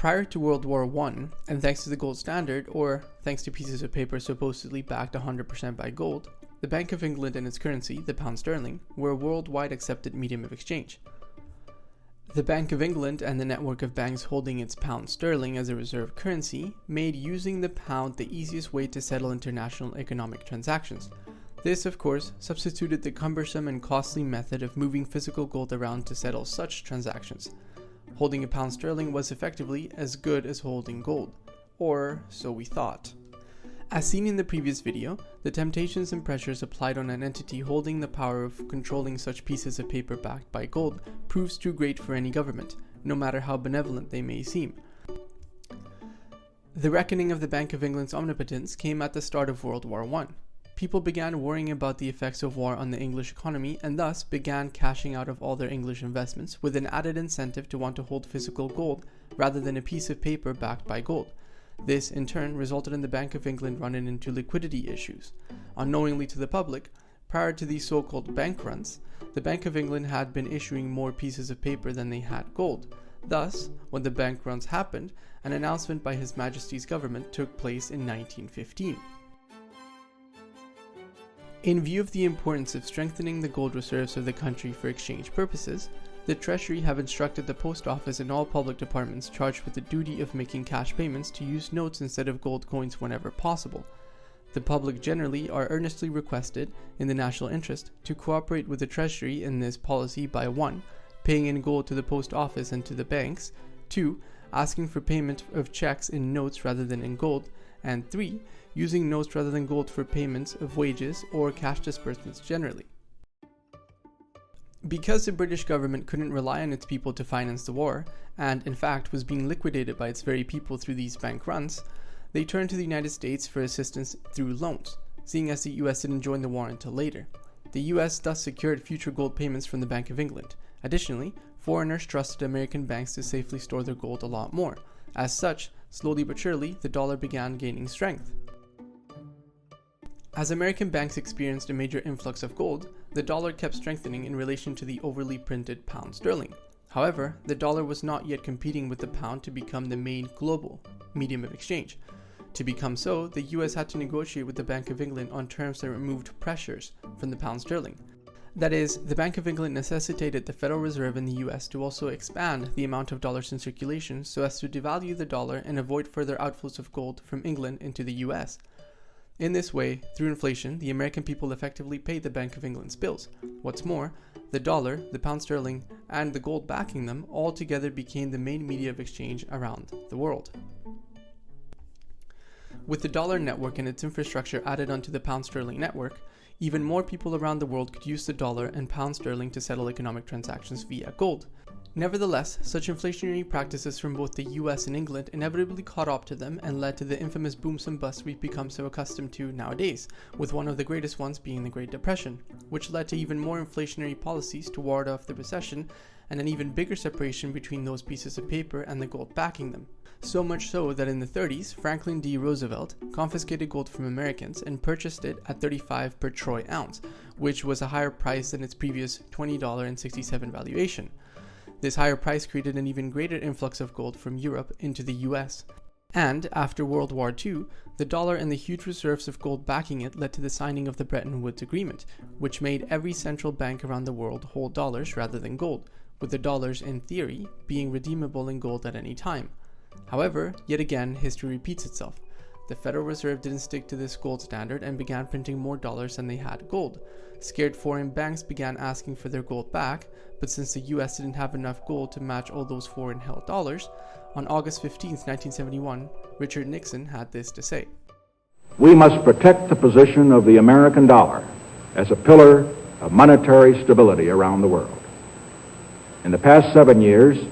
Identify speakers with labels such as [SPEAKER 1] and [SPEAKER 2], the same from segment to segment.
[SPEAKER 1] Prior to World War I, and thanks to the gold standard, or thanks to pieces of paper supposedly backed 100% by gold, the Bank of England and its currency, the pound sterling, were a worldwide accepted medium of exchange. The Bank of England and the network of banks holding its pound sterling as a reserve currency made using the pound the easiest way to settle international economic transactions. This, of course, substituted the cumbersome and costly method of moving physical gold around to settle such transactions. Holding a pound sterling was effectively as good as holding gold, or so we thought. As seen in the previous video, the temptations and pressures applied on an entity holding the power of controlling such pieces of paper backed by gold proves too great for any government, no matter how benevolent they may seem. The reckoning of the Bank of England's omnipotence came at the start of World War I. People began worrying about the effects of war on the English economy and thus began cashing out of all their English investments with an added incentive to want to hold physical gold rather than a piece of paper backed by gold. This, in turn, resulted in the Bank of England running into liquidity issues. Unknowingly to the public, prior to these so-called bank runs, the Bank of England had been issuing more pieces of paper than they had gold. Thus, when the bank runs happened, an announcement by His Majesty's government took place in 1915. In view of the importance of strengthening the gold reserves of the country for exchange purposes, the Treasury have instructed the Post Office and all public departments charged with the duty of making cash payments to use notes instead of gold coins whenever possible. The public generally are earnestly requested, in the national interest, to cooperate with the Treasury in this policy by 1. Paying in gold to the Post Office and to the banks, 2. Asking for payment of checks in notes rather than in gold, and 3. Using notes rather than gold for payments of wages or cash disbursements generally. Because the British government couldn't rely on its people to finance the war, and in fact was being liquidated by its very people through these bank runs, they turned to the United States for assistance through loans, seeing as the US didn't join the war until later. The US thus secured future gold payments from the Bank of England. Additionally, foreigners trusted American banks to safely store their gold a lot more. As such, slowly but surely, the dollar began gaining strength. As American banks experienced a major influx of gold, the dollar kept strengthening in relation to the overly printed pound sterling. However, the dollar was not yet competing with the pound to become the main global medium of exchange. To become so, the US had to negotiate with the Bank of England on terms that removed pressures from the pound sterling. That is, the Bank of England necessitated the Federal Reserve in the US to also expand the amount of dollars in circulation so as to devalue the dollar and avoid further outflows of gold from England into the US. In this way, through inflation, the American people effectively paid the Bank of England's bills. What's more, the dollar, the pound sterling, and the gold backing them all together became the main media of exchange around the world. With the dollar network and its infrastructure added onto the pound sterling network, even more people around the world could use the dollar and pound sterling to settle economic transactions via gold. Nevertheless, such inflationary practices from both the US and England inevitably caught up to them and led to the infamous booms and busts we've become so accustomed to nowadays, with one of the greatest ones being the Great Depression, which led to even more inflationary policies to ward off the recession and an even bigger separation between those pieces of paper and the gold backing them. So much so that in the 30s, Franklin D. Roosevelt confiscated gold from Americans and purchased it at $35 per troy ounce, which was a higher price than its previous $20.67 valuation. This higher price created an even greater influx of gold from Europe into the US. And, after World War II, the dollar and the huge reserves of gold backing it led to the signing of the Bretton Woods Agreement, which made every central bank around the world hold dollars rather than gold, with the dollars, in theory, being redeemable in gold at any time. However, yet again, history repeats itself. The Federal Reserve didn't stick to this gold standard and began printing more dollars than they had gold. Scared foreign banks began asking for their gold back, but since the US didn't have enough gold to match all those foreign held dollars, on August 15, 1971, Richard Nixon had this to say.
[SPEAKER 2] We must protect the position of the American dollar as a pillar of monetary stability around the world. In the past 7 years,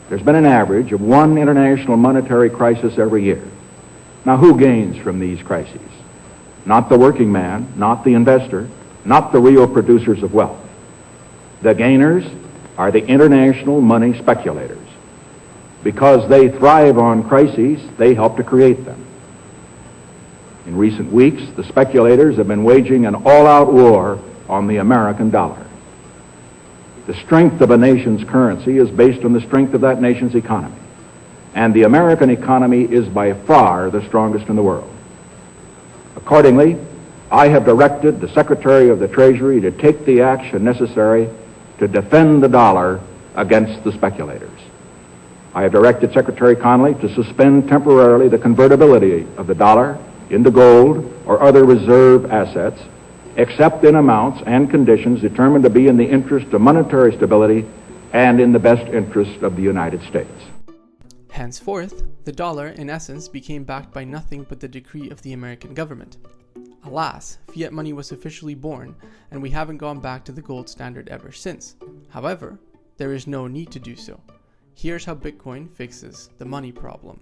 [SPEAKER 2] there's been an average of one international monetary crisis every year. Now, who gains from these crises? Not the working man, not the investor, not the real producers of wealth. The gainers are the international money speculators. Because they thrive on crises, they help to create them. In recent weeks, the speculators have been waging an all-out war on the American dollar. The strength of a nation's currency is based on the strength of that nation's economy. and the American economy is by far the strongest in the world. Accordingly, I have directed the Secretary of the Treasury to take the action necessary to defend the dollar against the speculators. I have directed Secretary Connally to suspend temporarily the convertibility of the dollar into gold or other reserve assets, except in amounts and conditions determined to be in the interest of monetary stability and in the best interest of the United States.
[SPEAKER 1] Henceforth, the dollar, in essence, became backed by nothing but the decree of the American government. Alas, fiat money was officially born, and we haven't gone back to the gold standard ever since. However, there is no need to do so. Here's how Bitcoin fixes the money problem.